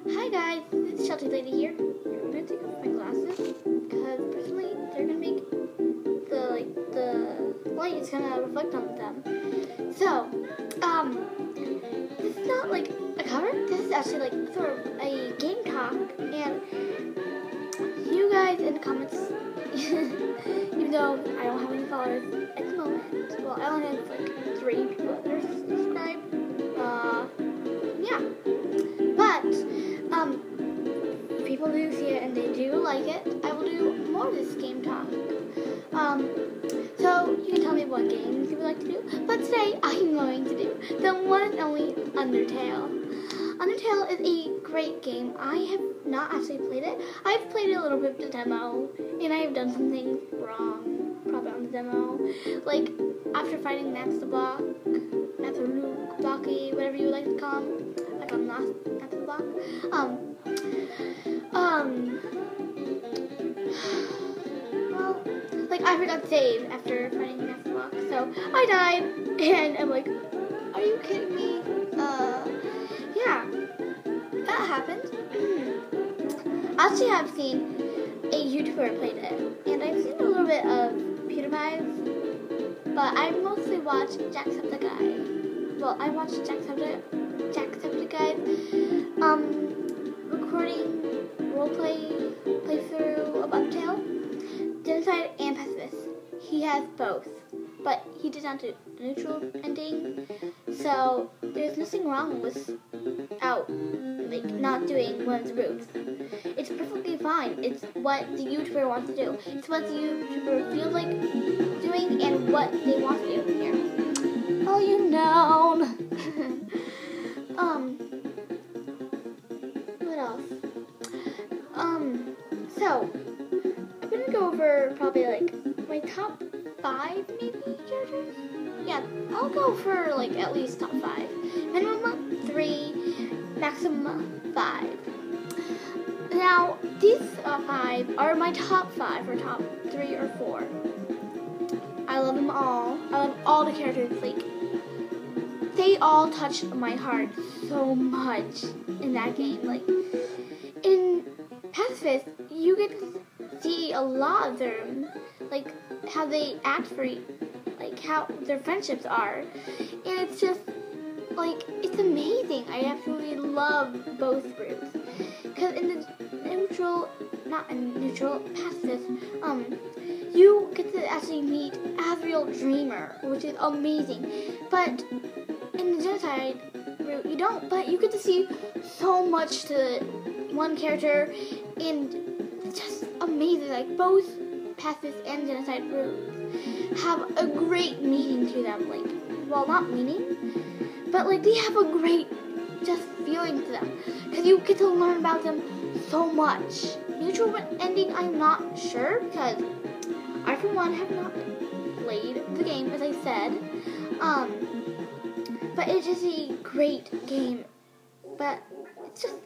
Hi guys, this is Shelty Lady here. I'm gonna take off my glasses because personally they're gonna make the light is gonna reflect on them. So, this is not like a cover. This is actually like sort of a game talk, and you guys in the comments, even though I don't have any followers at the moment, well, I only have like 3 people that are subscribed. Yeah. But, people do see it and they do like it. I will do more of this game talk. So you can tell me what games you would like to do. But today I'm going to do the one and only Undertale. Undertale is a great game. I have not actually played it. I've played it a little bit of the demo, and I have done something wrong, probably on the demo. Like, after fighting Max the Block, Blocky, whatever you would like to call him. I call him Max the Block. Well, like, I forgot to save after fighting Max the Block, so I died, and I'm like, are you kidding me? Yeah, that happened. I actually have seen a YouTuber played it, and I've seen a little bit of PewDiePie's, but I mostly watch Jacksepticeye. Well, I watched Jacksepticeye's recording playthrough of Undertale, Genocide and Pacifist. He has both, but he did not do the neutral ending, so there's nothing wrong with not doing one of the routes. It's perfectly fine. It's what the YouTuber wants to do. It's what the YouTuber feels like doing and what they want to do here. Oh, you know. What else? So I'm gonna go over probably like my top 5 maybe characters. Yeah, I'll go for like at least top 5. Minimum 3, maximum 5. Now, these 5 are my top 5 or top 3 or 4. I love them all. I love all the characters. Like, they all touch my heart so much in that game. Like, in Pacifist, you get to see a lot of them, like how they act for, like how their friendships are, and it's just like it's amazing. I absolutely love both groups because in the neutral Pacifist, you get to actually meet Asriel Dreamer, which is amazing. But in the Genocide route, you don't. But you get to see so much to one character, and it's just amazing. Like both Pacifist and Genocide routes have a great meaning to them. Like, well, not meaning, but like they have a great just feeling to them because you get to learn about them so much. Neutral ending, I'm not sure because I, for one, have not played the game, as I said. But it's just a great game. But it's just,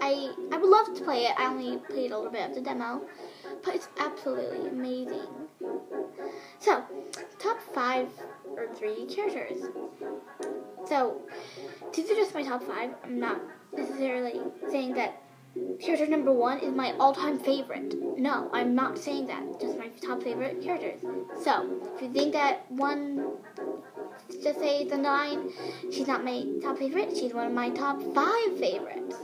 I would love to play it. I only played a little bit of the demo, but it's absolutely amazing. So, top 5 or 3 characters. So, these are just my top 5. I'm not necessarily saying that character number 1 is my all-time favorite. No, I'm not saying that. Just my top favorite characters. So, if you think that one, just say it's a 9, she's not my top favorite. She's one of my top 5 favorites.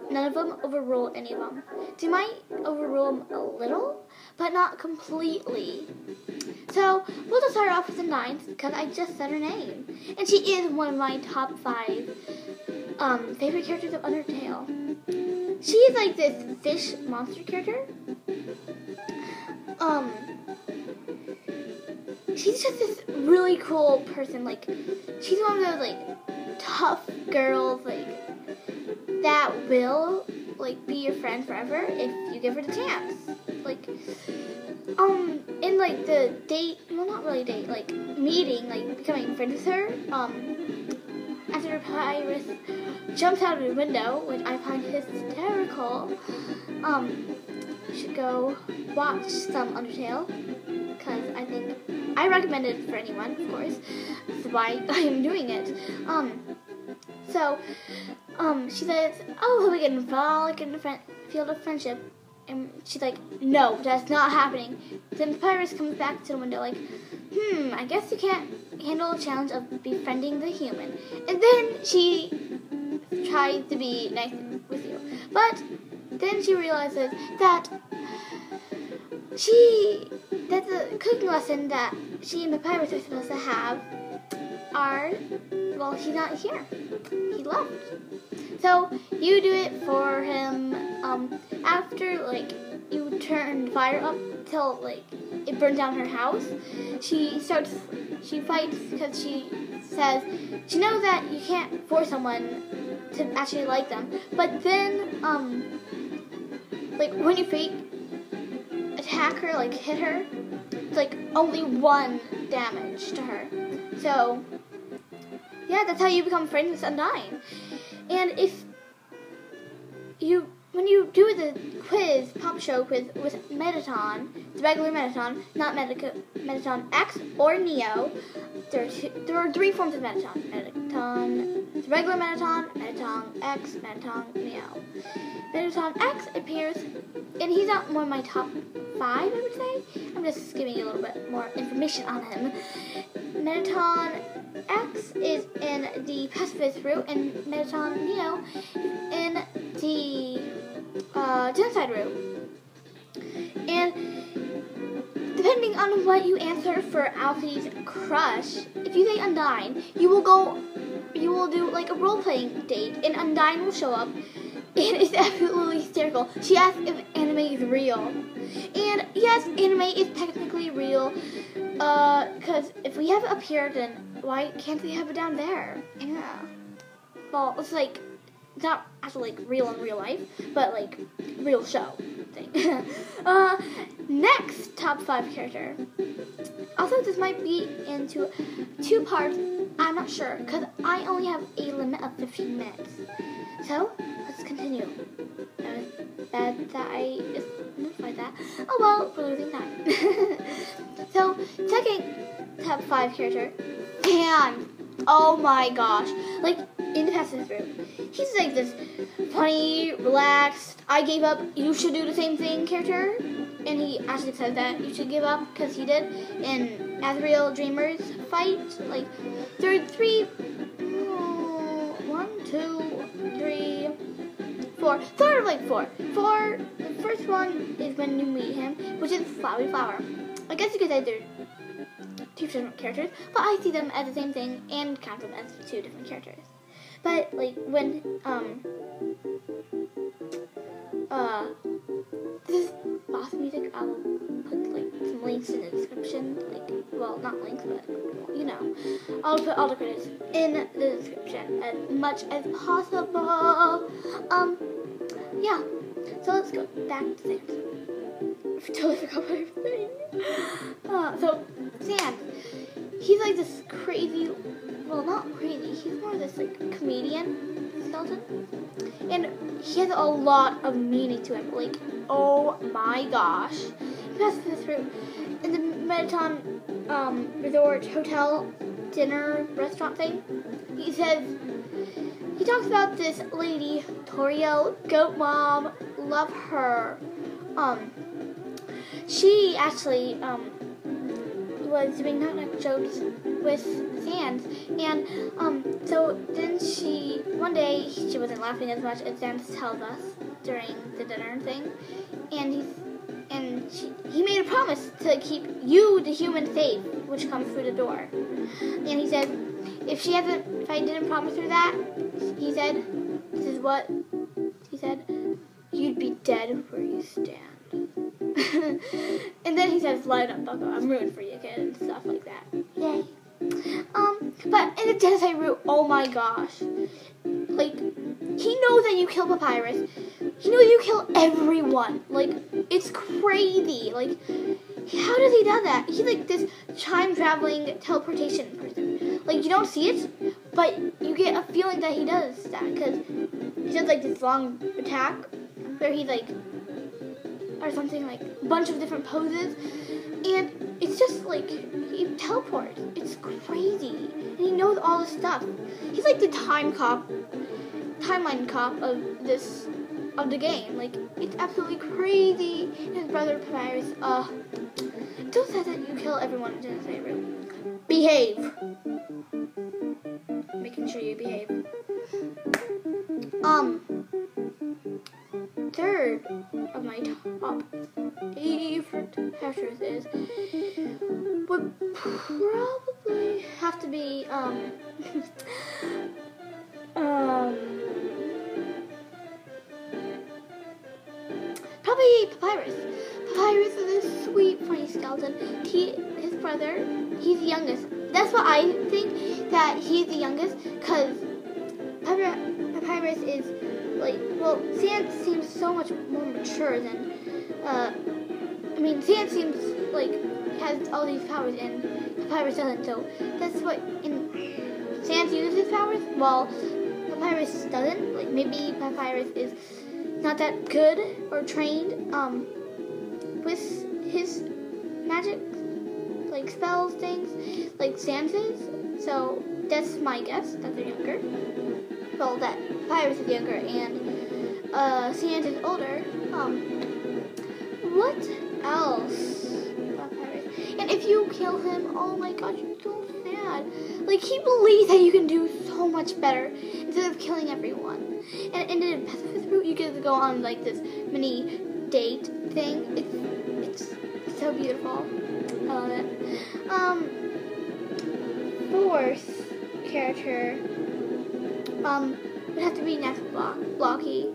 None of them overrule any of them. They might overrule them a little, but not completely. So, we'll just start off with the 9th, because I just said her name. And she is one of my top 5 favorite characters of Undertale. She is like this fish monster character. She's just this really cool person. Like, she's one of those like tough girls, like that will like be your friend forever if you give her the chance. Like, in like the date, well, not really date, like meeting, like becoming friends with her. After Pyrus jumps out of the window, which I find hysterical. You should go watch some Undertale, because I recommend it for anyone, of course. That's why I am doing it. So, she says, oh, we can fall like in the field of friendship. And she's like, no, that's not happening. Then the papyrus comes back to the window like, I guess you can't handle a challenge of befriending the human. And then she tries to be nice with you. But then she realizes that the cooking lesson that she and the papyrus are supposed to have he's not here. He left. So you do it for him. After you turn fire up till it burns down her house. She fights because she says she knows that you can't force someone to actually like them. But then when you fake attack her, hit her, it's only 1 damage to her. So yeah, that's how you become friends with Undyne. And when you do the quiz, pop show quiz with Mettaton, the regular Mettaton, not Mettaton X or Neo, there are 3 forms of Mettaton. Mettaton, the regular Mettaton, Mettaton X, Mettaton Neo. Mettaton X appears, and he's not one of my top 5, I would say. I'm just giving you a little bit more information on him. Mettaton X is in the pacifist route, and Mettaton Neo in the genocide route. And depending on what you answer for Alfie's crush, if you say Undyne, you will do a role-playing date, and Undyne will show up, and it's absolutely hysterical. She asks if anime is real. And yes, anime is technically real, because if we have it up here, then why can't we have it down there? Yeah. Well, it's not actually real in real life, but real show thing. Next top 5 character. Also, this might be into 2 parts. I'm not sure, because I only have a limit of 15 minutes. So let's continue. That was bad that I just notified that. Oh well, we're losing time. So second top 5 character, Dan. Oh my gosh, in the pacifist room, he's this funny, relaxed, I gave up, you should do the same thing character. And he actually said that you should give up, because he did in Azrael Dreamer's fight. There are 3, 1, 2, 3, 4, sort of 4. The first one is when you meet him, which is Flowery Flower. I guess you could say they're 2 different characters, but I see them as the same thing and count them as 2 different characters. But when this is boss music, I'll put some links in the description. Well, not links, but I'll put all the credits in the description as much as possible. Yeah. So let's go back to Sans. I totally forgot what I was saying. So Sans, he's this crazy. Well, not crazy. He's more of this comedian skeleton, and he has a lot of meaning to him. Oh my gosh, he passes this route in the Mettaton resort hotel dinner restaurant thing. He talks about this lady, Toriel, goat mom, love her. She actually was doing knock-knock jokes with Sans, and so then one day she wasn't laughing as much as Sans tells us during the dinner thing, and he made a promise to keep you, the human, safe, which comes through the door. And he said, if I didn't promise her that, he said, this is what he said, you'd be dead where you stand. And then he says, light up, bucko, I'm rooting for you, kid, and stuff like that. Yay. But in the genocide route, oh my gosh. He knows that you kill Papyrus. He knows you kill everyone. It's crazy. How does he do that? He's this time-traveling teleportation person. You don't see it, but you get a feeling that he does that, because he does, this long attack, where he's, or something, a bunch of different poses, and it's just, he he teleports. It's crazy. And he knows all the stuff. He's like the timeline cop of the game. Like, it's absolutely crazy. And his brother Papyrus, it still says that you kill everyone in Genocide Route. Behave. Making sure you behave. Third of my top favorite characters would probably have to be probably Papyrus. Papyrus is a sweet, funny skeleton. His brother, he's the youngest. That's why I think that he's the youngest, because Papyrus is like, well, Sand seems so much more mature than, Sand seems like has all these powers and Papyrus doesn't, so that's what, Sand uses his powers, while Papyrus doesn't. Like, maybe Papyrus is not that good or trained, with his magic, like spells, things, like Sand is, so that's my guess, that they're younger. Well, that Papyrus is younger and Sand is older. What else about Papyrus? And if you kill him, oh my gosh, you're so sad. Like, he believes that you can do so much better instead of killing everyone. And in the pacifist route, you get to go on like this mini date thing. It's so beautiful. I love it. Fourth character would have to be next Blocky.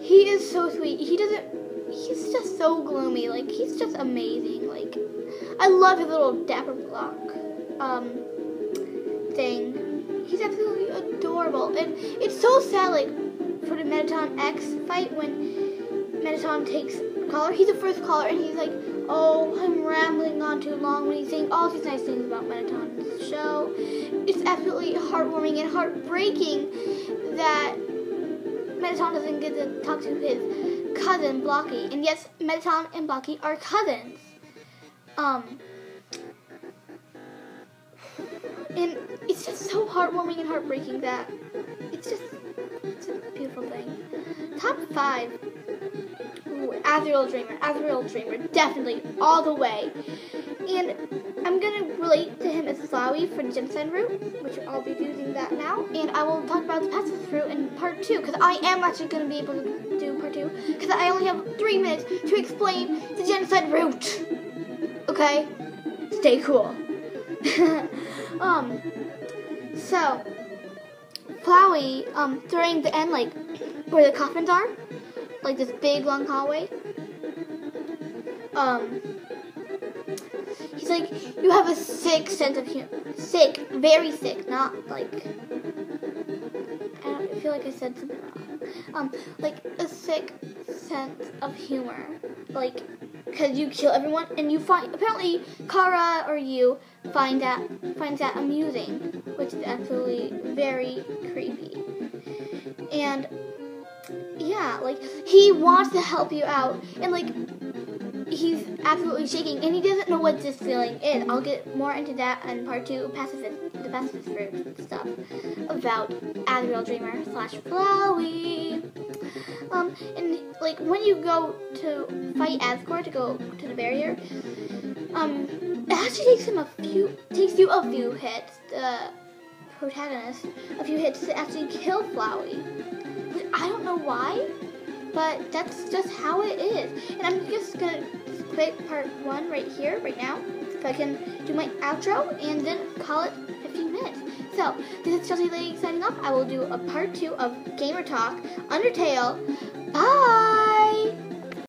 He is so sweet. He's just so gloomy. Like, he's just amazing. Like, I love his little dapper block thing. He's absolutely adorable. And it's so sad, like, for the Mettaton X fight, when Mettaton takes Collar. He's the first Collar, and he's like, oh, I'm rambling on too long, when he's saying all these nice things about Mettaton's show. It's absolutely heartwarming and heartbreaking that Mettaton doesn't get to talk to his cousin, Blocky. And yes, Mettaton and Blocky are cousins. And it's just so heartwarming and heartbreaking that it's a beautiful thing. Top 5. Ooh, Azrael Dreamer, definitely, all the way. And I'm going to relate to him as Flowey for the Genocide route, which I'll be using that now. And I will talk about the pacifist route in part 2, because I am actually going to be able to do part 2, because I only have 3 minutes to explain the Genocide route. Okay? Stay cool. So, Flowey, during the end, like, where the coffins are, like this big long hallway, he's like, you have a sick sense of humor. Sick, very sick, not like, I feel like I said something wrong. Like a sick sense of humor. Like, because you kill everyone, and you apparently Kara or you finds that amusing, which is absolutely very creepy. And yeah, like, he wants to help you out, and like, he's absolutely shaking, and he doesn't know what this feeling is. I'll get more into that in part 2, the pacifist route stuff about Azrael Dreamer / Flowey. And like, when you go to fight Asgore to go to the barrier, it actually takes you a few hits, the protagonist, a few hits to actually kill Flowey. I don't know why, but that's just how it is. And I'm just gonna quit part 1 right here, right now, so I can do my outro and then call it 15 minutes. So, this is Chelsea Lady signing off. I will do a part 2 of Gamer Talk, Undertale. Bye!